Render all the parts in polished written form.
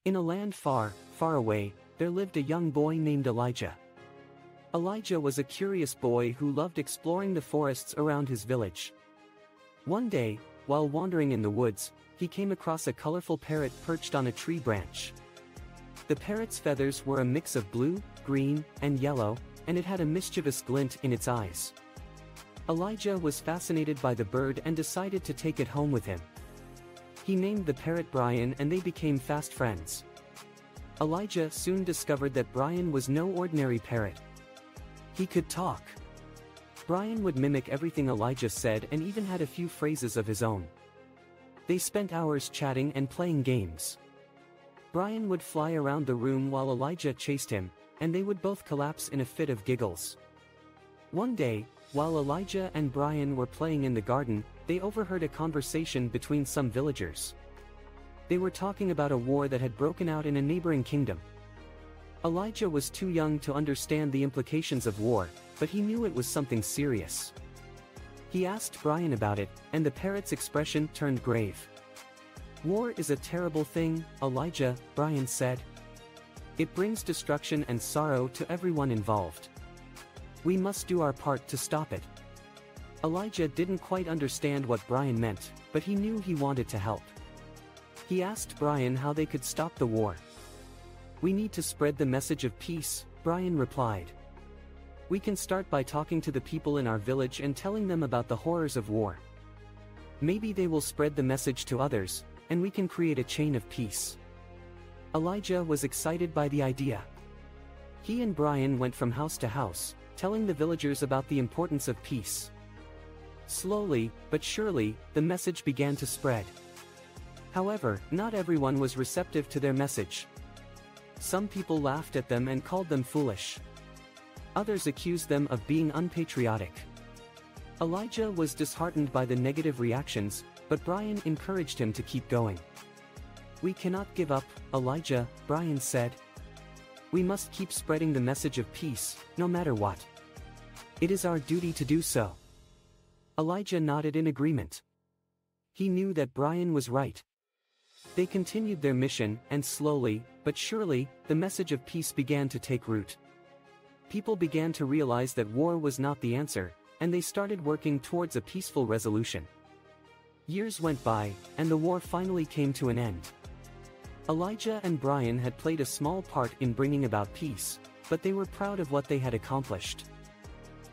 In a land far, far away, there lived a young boy named Elijah. Elijah was a curious boy who loved exploring the forests around his village. One day, while wandering in the woods, he came across a colorful parrot perched on a tree branch. The parrot's feathers were a mix of blue, green, and yellow, and it had a mischievous glint in its eyes. Elijah was fascinated by the bird and decided to take it home with him. He named the parrot Brian and they became fast friends. Elijah soon discovered that Brian was no ordinary parrot. He could talk. Brian would mimic everything Elijah said and even had a few phrases of his own. They spent hours chatting and playing games. Brian would fly around the room while Elijah chased him, and they would both collapse in a fit of giggles. One day, while Elijah and Brian were playing in the garden, they overheard a conversation between some villagers. They were talking about a war that had broken out in a neighboring kingdom. Elijah was too young to understand the implications of war, but he knew it was something serious. He asked Brian about it, and the parrot's expression turned grave. "War is a terrible thing, Elijah," Brian said. "It brings destruction and sorrow to everyone involved. We must do our part to stop it." Elijah didn't quite understand what Brian meant, but he knew he wanted to help. He asked Brian how they could stop the war. "We need to spread the message of peace," Brian replied. "We can start by talking to the people in our village and telling them about the horrors of war. Maybe they will spread the message to others, and we can create a chain of peace." Elijah was excited by the idea. He and Brian went from house to house, telling the villagers about the importance of peace. Slowly, but surely, the message began to spread. However, not everyone was receptive to their message. Some people laughed at them and called them foolish. Others accused them of being unpatriotic. Elijah was disheartened by the negative reactions, but Brian encouraged him to keep going. "We cannot give up, Elijah," Brian said. "We must keep spreading the message of peace, no matter what. It is our duty to do so." Elijah nodded in agreement. He knew that Brian was right. They continued their mission, and slowly, but surely, the message of peace began to take root. People began to realize that war was not the answer, and they started working towards a peaceful resolution. Years went by, and the war finally came to an end. Elijah and Brian had played a small part in bringing about peace, but they were proud of what they had accomplished.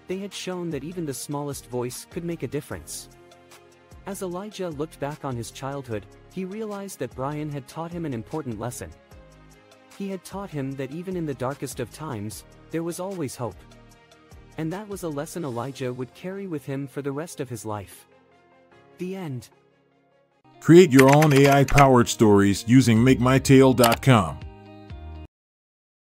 They had shown that even the smallest voice could make a difference. As Elijah looked back on his childhood, he realized that Brian had taught him an important lesson. He had taught him that even in the darkest of times, there was always hope. And that was a lesson Elijah would carry with him for the rest of his life. The end. Create your own AI-powered stories using MakeMyTale.com.